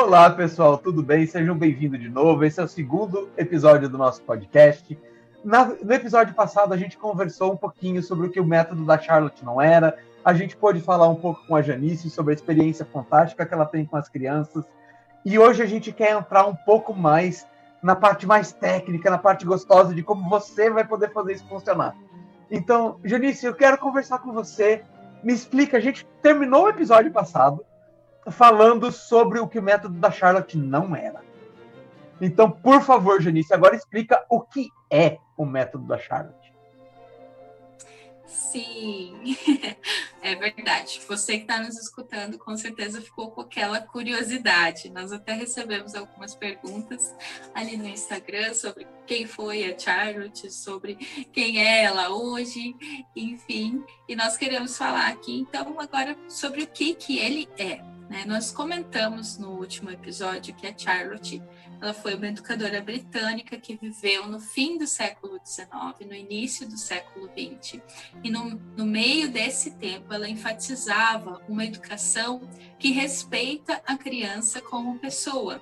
Olá, pessoal, tudo bem? Sejam bem-vindos de novo. Esse é o segundo episódio do nosso podcast. No episódio passado, a gente conversou um pouquinho sobre o que o método da Charlotte não era. A gente pôde falar um pouco com a Janice sobre a experiência fantástica que ela tem com as crianças. E hoje a gente quer entrar um pouco mais na parte mais técnica, na parte gostosa de como você vai poder fazer isso funcionar. Então, Janice, eu quero conversar com você. Me explica, a gente terminou o episódio passado falando sobre o que o método da Charlotte não era. Então, por favor, Janice, agora explica o que é o método da Charlotte. Sim, é verdade. Você que está nos escutando, com certeza ficou com aquela curiosidade. Nós até recebemos algumas perguntas ali no Instagram sobre quem foi a Charlotte, sobre quem é ela hoje, enfim. E nós queremos falar aqui, então, agora sobre o que ele é. Né? Nós comentamos no último episódio que a Charlotte ela foi uma educadora britânica que viveu no fim do século XIX, no início do século XX. E no meio desse tempo, ela enfatizava uma educação que respeita a criança como pessoa.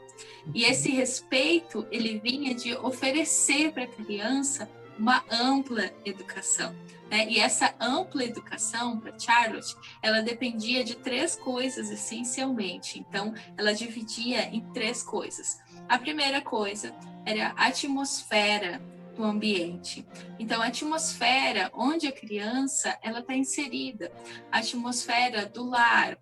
E esse respeito, ele vinha de oferecer para a criança uma ampla educação. Né? E essa ampla educação para Charlotte, ela dependia de três coisas essencialmente. Então, ela dividia em três coisas. A primeira coisa era a atmosfera do ambiente. Então, a atmosfera onde a criança ela está inserida, a atmosfera do lar,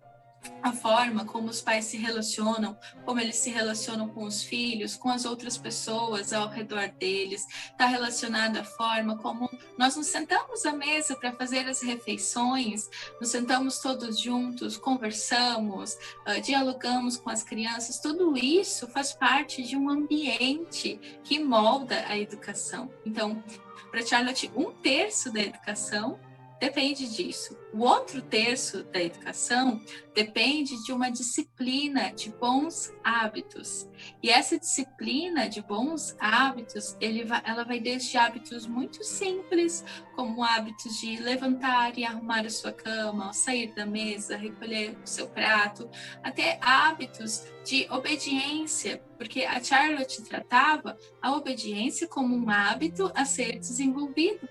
a forma como os pais se relacionam, como eles se relacionam com os filhos, com as outras pessoas ao redor deles, está relacionada à forma como nós nos sentamos à mesa para fazer as refeições, nos sentamos todos juntos, conversamos, dialogamos com as crianças, tudo isso faz parte de um ambiente que molda a educação. Então, para Charlotte, 1/3 da educação depende disso. O outro terço da educação depende de uma disciplina de bons hábitos. E essa disciplina de bons hábitos, ela vai desde hábitos muito simples, como hábitos de levantar e arrumar a sua cama, sair da mesa, recolher o seu prato, até hábitos de obediência, porque a Charlotte tratava a obediência como um hábito a ser desenvolvido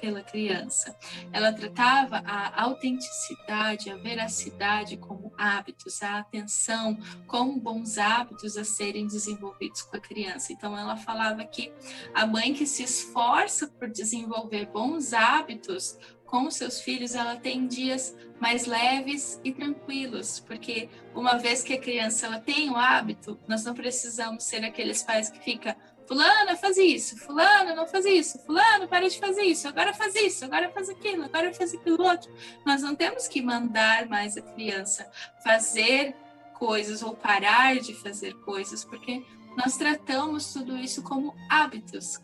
pela criança. Ela tratava a autenticidade, a veracidade como hábitos, a atenção como bons hábitos a serem desenvolvidos com a criança. Então, ela falava que a mãe que se esforça por desenvolver bons hábitos com seus filhos, ela tem dias mais leves e tranquilos, porque uma vez que a criança ela tem o hábito, nós não precisamos ser aqueles pais que ficam fulana faz isso, fulano não faz isso, fulano para de fazer isso, agora faz isso, agora faz aquilo, agora faz aquilo outro. Nós não temos que mandar mais a criança fazer coisas ou parar de fazer coisas, porque nós tratamos tudo isso como hábitos,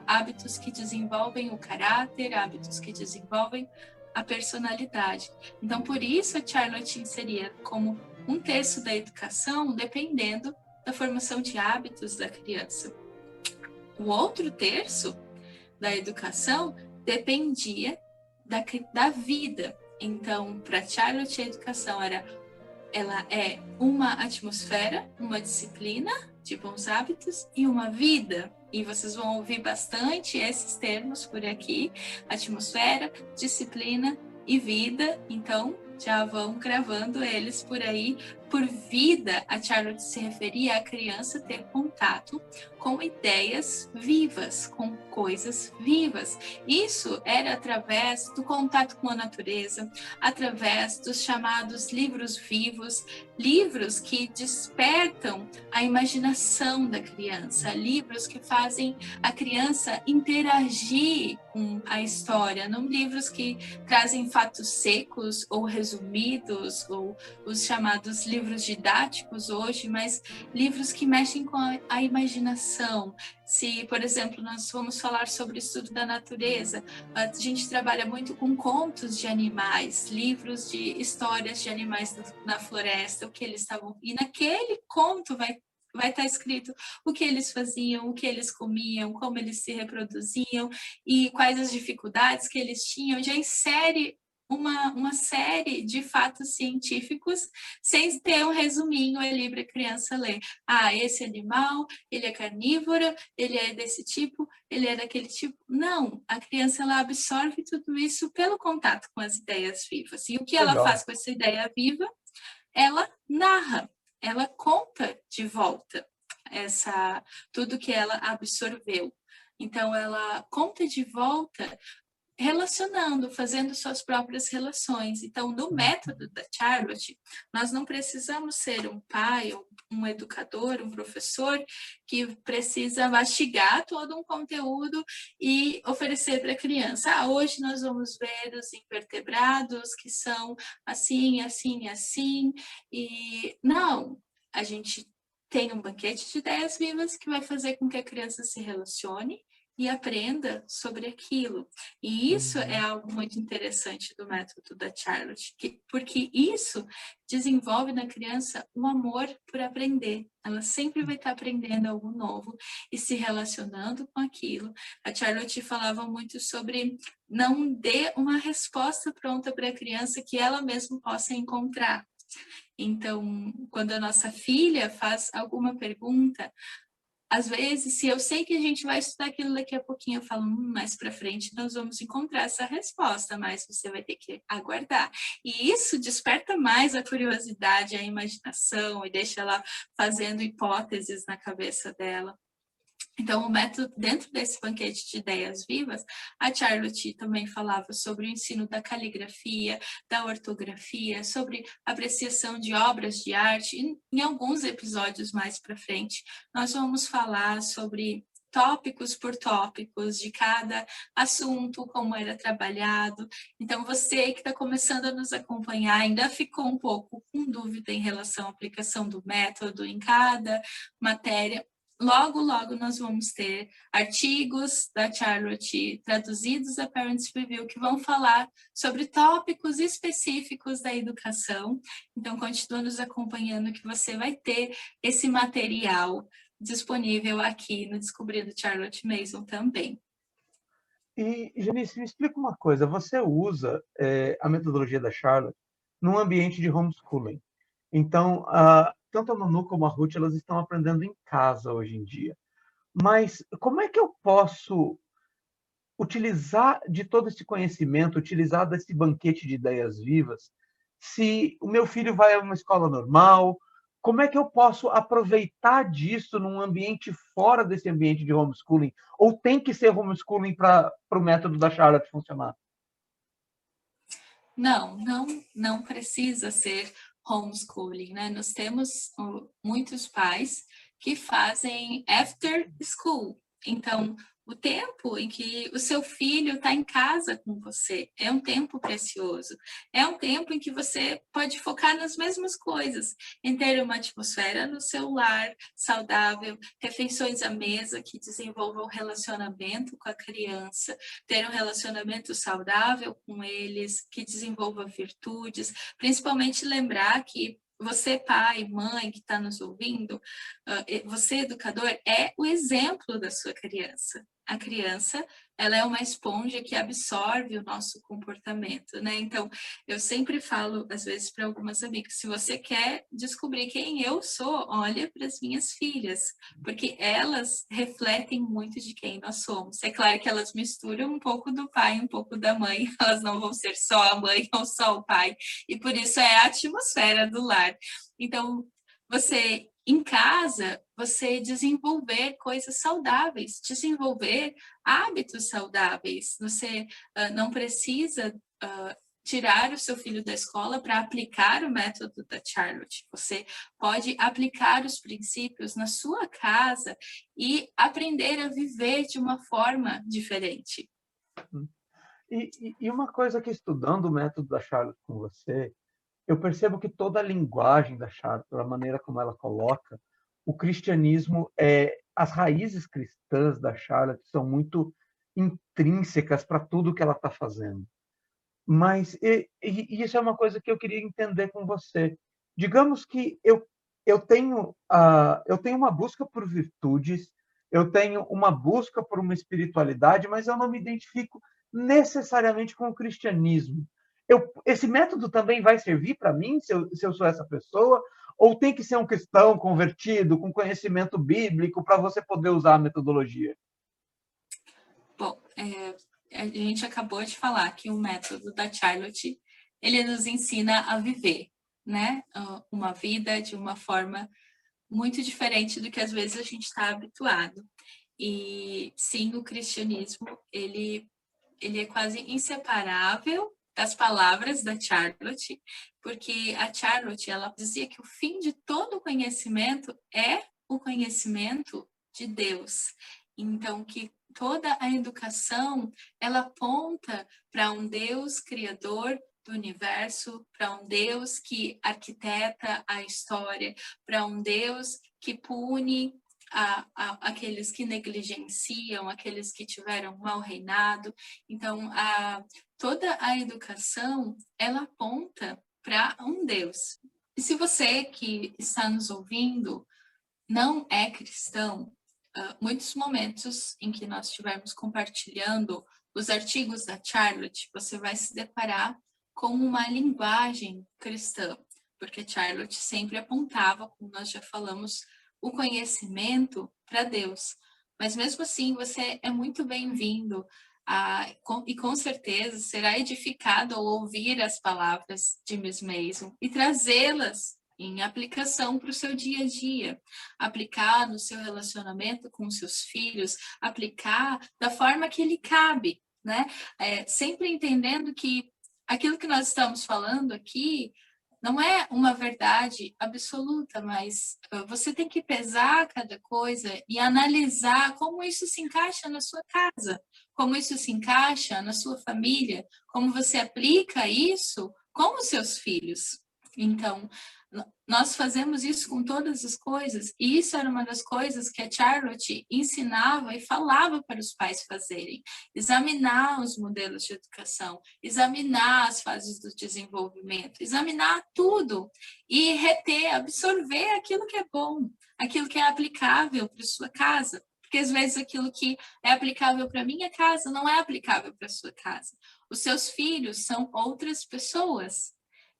hábitos que desenvolvem o caráter, hábitos que desenvolvem a personalidade. Então, por isso a Charlotte inseria como 1/3 da educação, dependendo da formação de hábitos da criança. O outro terço da educação dependia da vida. Então, para Charlotte, a educação ela é uma atmosfera, uma disciplina de bons hábitos e uma vida. E vocês vão ouvir bastante esses termos por aqui: atmosfera, disciplina e vida. Então, já vão gravando eles por aí. Por vida, a Charlotte se referia à criança ter contato com ideias vivas, com coisas vivas. Isso era através do contato com a natureza, através dos chamados livros vivos, livros que despertam a imaginação da criança, livros que fazem a criança interagir com a história, não livros que trazem fatos secos ou resumidos, ou os chamados livros didáticos hoje, mas livros que mexem com a imaginação. Se, por exemplo, nós vamos falar sobre o estudo da natureza, a gente trabalha muito com contos de animais, livros de histórias de animais na floresta, o que eles estavam... E naquele conto vai estar escrito o que eles faziam, o que eles comiam, como eles se reproduziam e quais as dificuldades que eles tinham. Já insere uma série de fatos científicos sem ter um resuminho ali para a criança ler. Ah, esse animal, ele é carnívoro, ele é desse tipo, ele é daquele tipo. Não, a criança ela absorve tudo isso pelo contato com as ideias vivas. E o que ela Legal. faz com essa ideia viva? Ela narra, ela conta de volta tudo que ela absorveu. Então, ela conta de volta relacionando, fazendo suas próprias relações. Então, no método da Charlotte, nós não precisamos ser um pai, um educador, um professor que precisa mastigar todo um conteúdo e oferecer para a criança. Ah, hoje nós vamos ver os invertebrados que são assim, assim, assim. E não, a gente tem um banquete de ideias vivas que vai fazer com que a criança se relacione e aprenda sobre aquilo. E isso é algo muito interessante do método da Charlotte, porque isso desenvolve na criança um amor por aprender. Ela sempre vai estar aprendendo algo novo e se relacionando com aquilo. A Charlotte falava muito sobre não dê uma resposta pronta para a criança que ela mesma possa encontrar. Então, quando a nossa filha faz alguma pergunta, às vezes, se eu sei que a gente vai estudar aquilo daqui a pouquinho, eu falo, mais para frente nós vamos encontrar essa resposta, mas você vai ter que aguardar. E isso desperta mais a curiosidade, a imaginação e deixa ela fazendo hipóteses na cabeça dela. Então, o método, dentro desse banquete de ideias vivas, a Charlotte também falava sobre o ensino da caligrafia, da ortografia, sobre apreciação de obras de arte. E, em alguns episódios mais para frente, nós vamos falar sobre tópicos por tópicos de cada assunto, como era trabalhado. Então, você que está começando a nos acompanhar ainda ficou um pouco com dúvida em relação à aplicação do método em cada matéria. Logo, logo nós vamos ter artigos da Charlotte traduzidos da Parents Review que vão falar sobre tópicos específicos da educação. Então, continua nos acompanhando que você vai ter esse material disponível aqui no Descobrindo Charlotte Mason também. E, Janice, me explica uma coisa. Você usa a metodologia da Charlotte num ambiente de homeschooling. Então, tanto a Manu como a Ruth, elas estão aprendendo em casa hoje em dia. Mas como é que eu posso utilizar de todo esse conhecimento, utilizar desse banquete de ideias vivas, se o meu filho vai a uma escola normal? Como é que eu posso aproveitar disso num ambiente fora desse ambiente de homeschooling? Ou tem que ser homeschooling para o método da Charlotte funcionar? Não precisa ser homeschooling, né? Nós temos muitos pais que fazem after school. Então, o tempo em que o seu filho está em casa com você é um tempo precioso. É um tempo em que você pode focar nas mesmas coisas, em ter uma atmosfera no seu lar saudável, refeições à mesa que desenvolvam relacionamento com a criança, ter um relacionamento saudável com eles, que desenvolva virtudes, principalmente lembrar que você, pai, mãe, que está nos ouvindo, você, educador, é o exemplo da sua criança. A criança, ela é uma esponja que absorve o nosso comportamento, né? Então, eu sempre falo, às vezes, para algumas amigas, se você quer descobrir quem eu sou, olha para as minhas filhas, porque elas refletem muito de quem nós somos. É claro que elas misturam um pouco do pai, um pouco da mãe, elas não vão ser só a mãe ou só o pai, e por isso é a atmosfera do lar. Então, você em casa, você desenvolver coisas saudáveis, desenvolver hábitos saudáveis. Você não precisa tirar o seu filho da escola para aplicar o método da Charlotte. Você pode aplicar os princípios na sua casa e aprender a viver de uma forma diferente. E uma coisa que, estudando o método da Charlotte com você, eu percebo que toda a linguagem da Charlotte, a maneira como ela coloca, o cristianismo, as raízes cristãs da Charlotte são muito intrínsecas para tudo que ela está fazendo. Mas isso é uma coisa que eu queria entender com você. Digamos que eu tenho uma busca por virtudes, eu tenho uma busca por uma espiritualidade, mas eu não me identifico necessariamente com o cristianismo. esse método também vai servir para mim, se eu sou essa pessoa, ou tem que ser um cristão convertido, com conhecimento bíblico, para você poder usar a metodologia? Bom, a gente acabou de falar que o método da Charlotte, ele nos ensina a viver, né? Uma vida de uma forma muito diferente do que às vezes a gente está habituado. E sim, o cristianismo, ele é quase inseparável das palavras da Charlotte, porque a Charlotte, ela dizia que o fim de todo conhecimento é o conhecimento de Deus. Então, que toda a educação, ela aponta para um Deus criador do universo, para um Deus que arquiteta a história, para um Deus que pune aqueles que negligenciam, aqueles que tiveram mau reinado. Então, toda a educação, ela aponta para um Deus. E se você que está nos ouvindo não é cristão, muitos momentos em que nós estivermos compartilhando os artigos da Charlotte, você vai se deparar com uma linguagem cristã, porque Charlotte sempre apontava, como nós já falamos, o conhecimento para Deus. Mas mesmo assim, você é muito bem-vindo e com certeza será edificado ao ouvir as palavras de Miss Mason e trazê-las em aplicação para o seu dia a dia, aplicar no seu relacionamento com os seus filhos, aplicar da forma que lhe cabe, né? Sempre entendendo que aquilo que nós estamos falando aqui não é uma verdade absoluta, mas você tem que pesar cada coisa e analisar como isso se encaixa na sua casa, como isso se encaixa na sua família, como você aplica isso com os seus filhos. Então, nós fazemos isso com todas as coisas, e isso era uma das coisas que a Charlotte ensinava e falava para os pais fazerem: examinar os modelos de educação, examinar as fases do desenvolvimento, examinar tudo e reter, absorver aquilo que é bom, aquilo que é aplicável para a sua casa, porque às vezes aquilo que é aplicável para a minha casa não é aplicável para a sua casa. Os seus filhos são outras pessoas.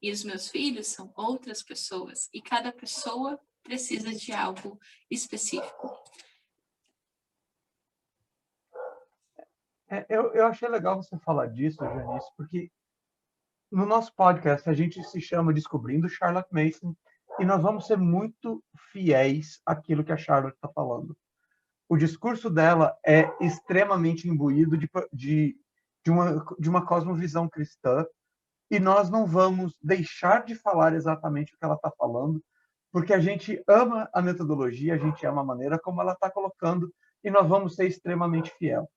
E os meus filhos são outras pessoas. E cada pessoa precisa de algo específico. Eu achei legal você falar disso, Janice, porque no nosso podcast a gente se chama Descobrindo Charlotte Mason e nós vamos ser muito fiéis àquilo que a Charlotte está falando. O discurso dela é extremamente imbuído de uma cosmovisão cristã, e nós não vamos deixar de falar exatamente o que ela está falando, porque a gente ama a metodologia, a gente ama a maneira como ela está colocando, e nós vamos ser extremamente fiel.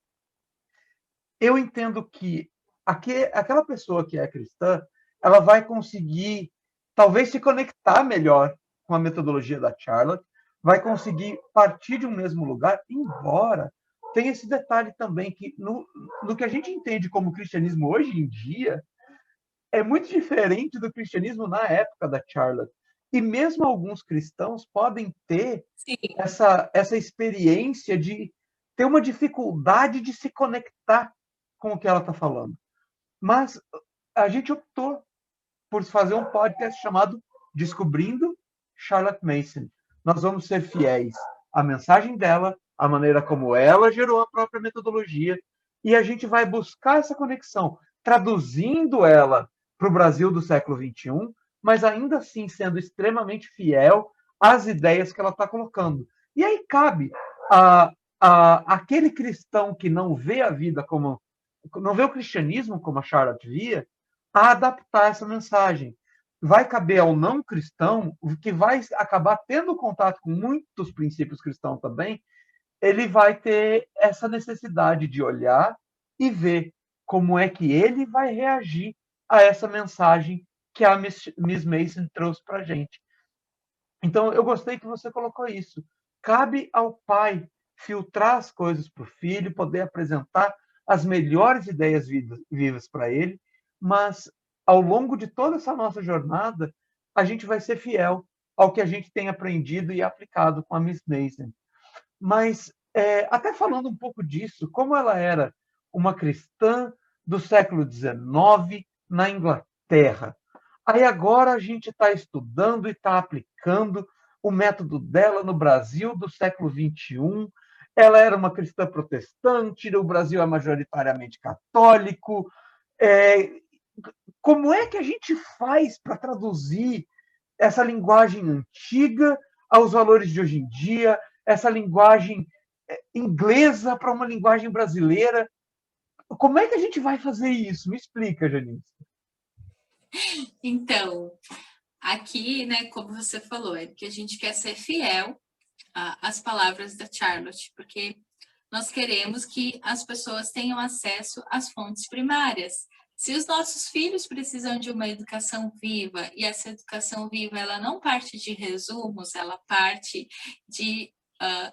Eu entendo que aquela pessoa que é cristã, ela vai conseguir talvez se conectar melhor com a metodologia da Charlotte, vai conseguir partir de um mesmo lugar, embora tenha esse detalhe também que no que a gente entende como cristianismo hoje em dia, é muito diferente do cristianismo na época da Charlotte. E mesmo alguns cristãos podem ter essa experiência de ter uma dificuldade de se conectar com o que ela está falando. Mas a gente optou por fazer um podcast chamado Descobrindo Charlotte Mason. Nós vamos ser fiéis à mensagem dela, à maneira como ela gerou a própria metodologia, e a gente vai buscar essa conexão, traduzindo ela para o Brasil do século XXI, mas ainda assim sendo extremamente fiel às ideias que ela está colocando. E aí cabe aquele cristão que não vê a vida como, não vê o cristianismo como a Charlotte via, a adaptar essa mensagem. Vai caber ao não cristão, que vai acabar tendo contato com muitos princípios cristãos também, ele vai ter essa necessidade de olhar e ver como é que ele vai reagir a essa mensagem que a Miss Mason trouxe para a gente. Então, eu gostei que você colocou isso. Cabe ao pai filtrar as coisas para o filho, poder apresentar as melhores ideias vivas para ele, mas ao longo de toda essa nossa jornada, a gente vai ser fiel ao que a gente tem aprendido e aplicado com a Miss Mason. Mas, até falando um pouco disso, como ela era uma cristã do século XIX, na Inglaterra. Aí agora a gente está estudando e está aplicando o método dela no Brasil do século XXI. Ela era uma cristã protestante, o Brasil é majoritariamente católico. Como é que a gente faz para traduzir essa linguagem antiga aos valores de hoje em dia, essa linguagem inglesa para uma linguagem brasileira? Como é que a gente vai fazer isso? Me explica, Janice. Então, aqui, né, como você falou, é que a gente quer ser fiel às palavras da Charlotte, porque nós queremos que as pessoas tenham acesso às fontes primárias. Se os nossos filhos precisam de uma educação viva, e essa educação viva ela não parte de resumos, ela parte de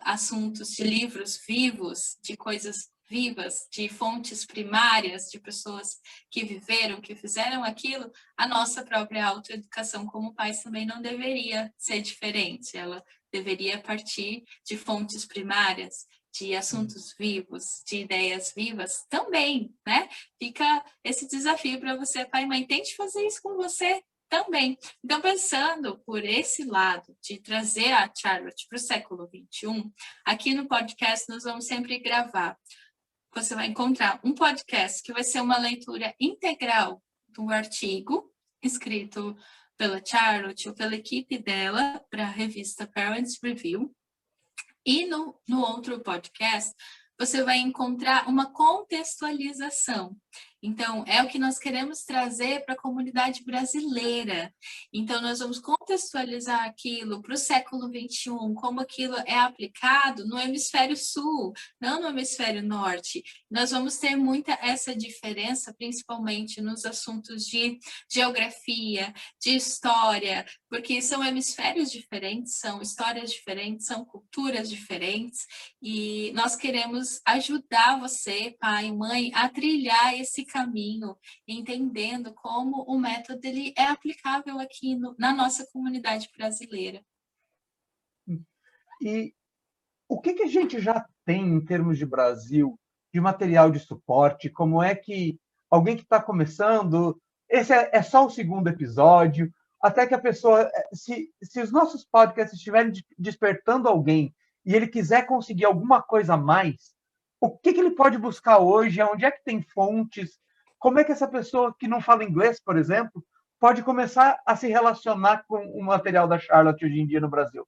assuntos, de livros vivos, de coisas vivas, de fontes primárias, de pessoas que viveram, que fizeram aquilo, a nossa própria autoeducação como pais também não deveria ser diferente. Ela deveria partir de fontes primárias, de assuntos vivos, de ideias vivas também, né? Fica esse desafio para você, pai e mãe, tente fazer isso com você também. Então, pensando por esse lado de trazer a Charlotte para o século XXI, aqui no podcast nós vamos sempre gravar. Você vai encontrar um podcast que vai ser uma leitura integral do artigo escrito pela Charlotte ou pela equipe dela para a revista Parents Review. E no outro podcast, você vai encontrar uma contextualização. Então, é o que nós queremos trazer para a comunidade brasileira. Então, nós vamos contextualizar aquilo para o século XXI, como aquilo é aplicado no hemisfério sul, não no hemisfério norte. Nós vamos ter muita essa diferença, principalmente nos assuntos de geografia, de história, porque são hemisférios diferentes, são histórias diferentes, são culturas diferentes, e nós queremos ajudar você, pai e mãe, a trilhar esse caminho, entendendo como o método ele é aplicável aqui na nossa comunidade brasileira. E o que a gente já tem em termos de Brasil, de material de suporte? Como é que alguém que está começando, esse é só o segundo episódio, até que a pessoa, se os nossos podcasts estiverem despertando alguém e ele quiser conseguir alguma coisa a mais, o que ele pode buscar hoje? Onde é que tem fontes? Como é que essa pessoa que não fala inglês, por exemplo, pode começar a se relacionar com o material da Charlotte hoje em dia no Brasil?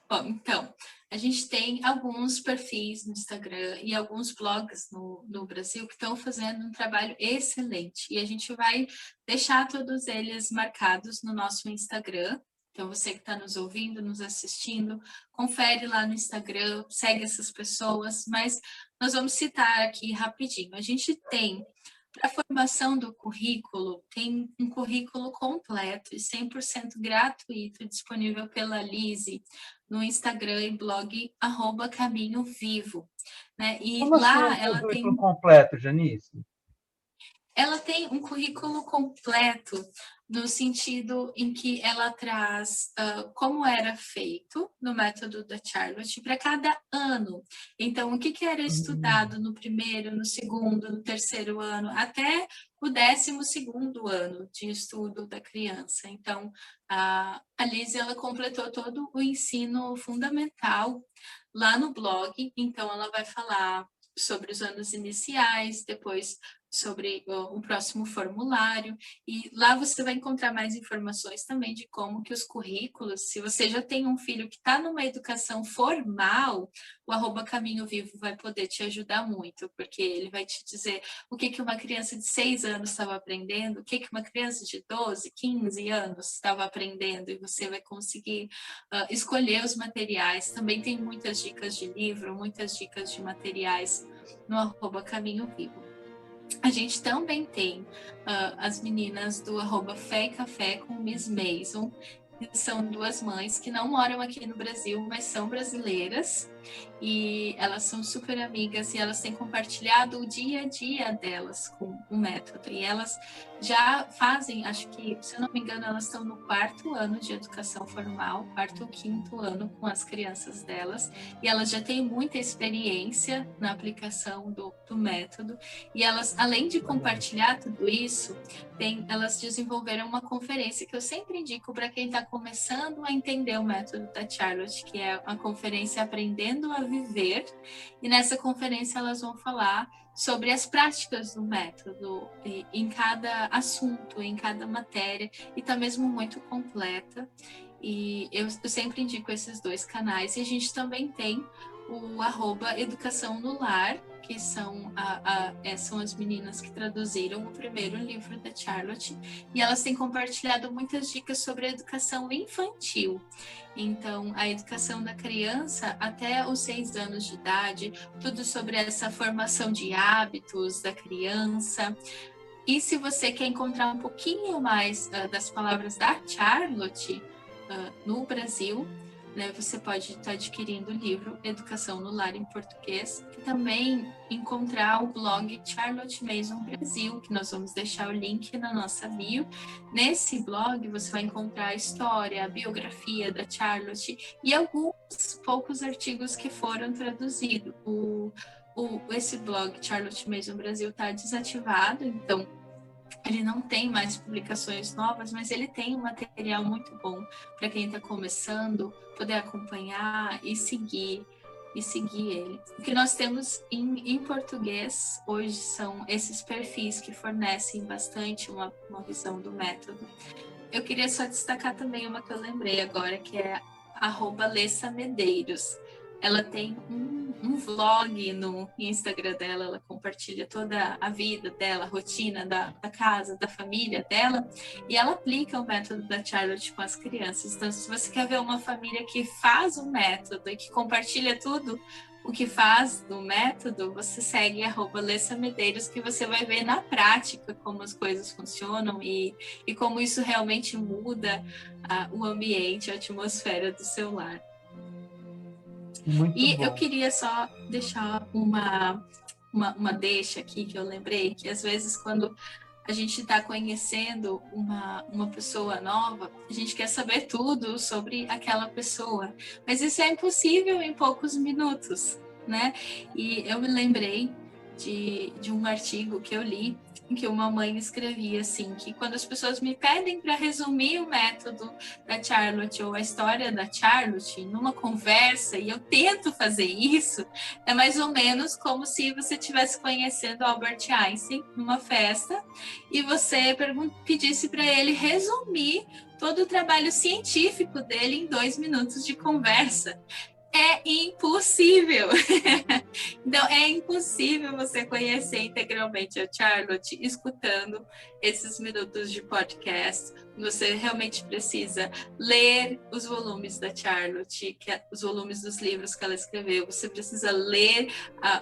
Bom, então, a gente tem alguns perfis no Instagram e alguns blogs no Brasil que estão fazendo um trabalho excelente. E a gente vai deixar todos eles marcados no nosso Instagram. Então, você que está nos ouvindo, nos assistindo, confere lá no Instagram, segue essas pessoas. Mas nós vamos citar aqui rapidinho. A gente tem, para a formação do currículo, tem um currículo completo e 100% gratuito disponível pela Lise no Instagram e blog @caminhovivo, né? E Como lá assim um currículo completo, Janice? Ela tem um currículo completo no sentido em que ela traz como era feito no método da Charlotte para cada ano. Então, o que era estudado no primeiro, no segundo, no terceiro ano, até o 12º ano de estudo da criança. Então, a Lise, ela completou todo o ensino fundamental lá no blog. Então, ela vai falar sobre os anos iniciais, depois sobre o próximo formulário, e lá você vai encontrar mais informações também de como que os currículos, se você já tem um filho que está numa educação formal, o @Caminho Vivo vai poder te ajudar muito, porque ele vai te dizer o que uma criança de 6 anos estava aprendendo, o que uma criança de 12, 15 anos estava aprendendo, e você vai conseguir escolher os materiais. Também tem muitas dicas de livro, muitas dicas de materiais no @Caminho Vivo. A gente também tem as meninas do @Fé e Café com Miss Mason, são duas mães que não moram aqui no Brasil, mas são brasileiras, e elas são super amigas e elas têm compartilhado o dia a dia delas com o método. E elas já fazem, acho que, se eu não me engano, elas estão no 4º ano de educação formal, 4º ou 5º ano com as crianças delas, e elas já têm muita experiência na aplicação do método. E elas, além de compartilhar tudo isso, elas desenvolveram uma conferência que eu sempre indico para quem está começando a entender o método da Charlotte, que é a conferência Aprendendo a Viver. E nessa conferência elas vão falar sobre as práticas do método em cada assunto, em cada matéria, e está mesmo muito completa. E eu sempre indico esses 2 canais. E a gente também tem o @Educação no Lar, que são as meninas que traduziram o primeiro livro da Charlotte, e elas têm compartilhado muitas dicas sobre a educação infantil. Então, a educação da criança até os 6 anos de idade, tudo sobre essa formação de hábitos da criança. E se você quer encontrar um pouquinho mais das palavras da Charlotte no Brasil, né, você pode estar adquirindo o livro Educação no Lar em português, e também encontrar o blog Charlotte Mason Brasil, que nós vamos deixar o link na nossa bio. Nesse blog você vai encontrar a história, a biografia da Charlotte e alguns poucos artigos que foram traduzidos. Esse blog Charlotte Mason Brasil está desativado, então ele não tem mais publicações novas, mas ele tem um material muito bom para quem está começando poder acompanhar e seguir ele. O que nós temos em português hoje são esses perfis que fornecem bastante uma visão do método. Eu queria só destacar também uma que eu lembrei agora, que é @LessaMedeiros. Ela tem um vlog no Instagram dela, ela compartilha toda a vida dela, a rotina da casa, da família dela, e ela aplica o método da Charlotte com as crianças. Então, se você quer ver uma família que faz o método e que compartilha tudo o que faz do método, você segue @LessaMedeiros, que você vai ver na prática como as coisas funcionam e como isso realmente muda o ambiente, a atmosfera do seu lar. Muito bom. Eu queria só deixar uma deixa aqui que eu lembrei, que às vezes quando a gente está conhecendo uma pessoa nova, a gente quer saber tudo sobre aquela pessoa, mas isso é impossível em poucos minutos, né? E eu me lembrei de um artigo que eu li, em que uma mãe escrevia assim, que quando as pessoas me pedem para resumir o método da Charlotte ou a história da Charlotte numa conversa, e eu tento fazer isso, é mais ou menos como se você estivesse conhecendo Albert Einstein numa festa e você pedisse para ele resumir todo o trabalho científico dele em 2 minutos de conversa. É impossível. Então, é impossível você conhecer integralmente a Charlotte escutando esses minutos de podcast. Você realmente precisa ler os volumes da Charlotte, os volumes dos livros que ela escreveu. Você precisa ler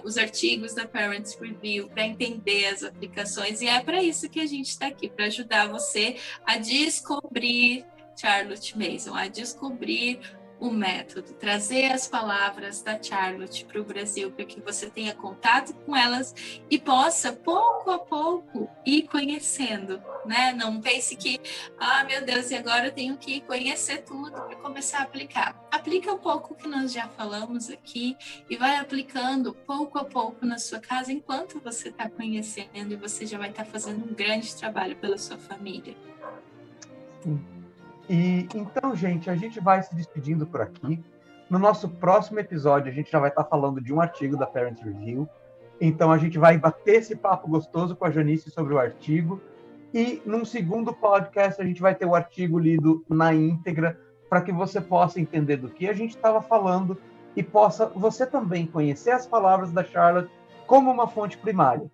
os artigos da Parents Review para entender as aplicações. E é para isso que a gente está aqui, para ajudar você a descobrir Charlotte Mason, a descobrir o método, trazer as palavras da Charlotte para o Brasil, para que você tenha contato com elas e possa, pouco a pouco, ir conhecendo, né? Não pense que, meu Deus, e agora eu tenho que conhecer tudo para começar a aplicar. Aplica um pouco que nós já falamos aqui e vai aplicando pouco a pouco na sua casa enquanto você está conhecendo, e você já vai estar fazendo um grande trabalho pela sua família. Sim. E então, gente, a gente vai se despedindo por aqui. No nosso próximo episódio, a gente já vai estar falando de um artigo da Parent Review. Então, a gente vai bater esse papo gostoso com a Janice sobre o artigo. E num segundo podcast, a gente vai ter o artigo lido na íntegra, para que você possa entender do que a gente estava falando e possa você também conhecer as palavras da Charlotte como uma fonte primária.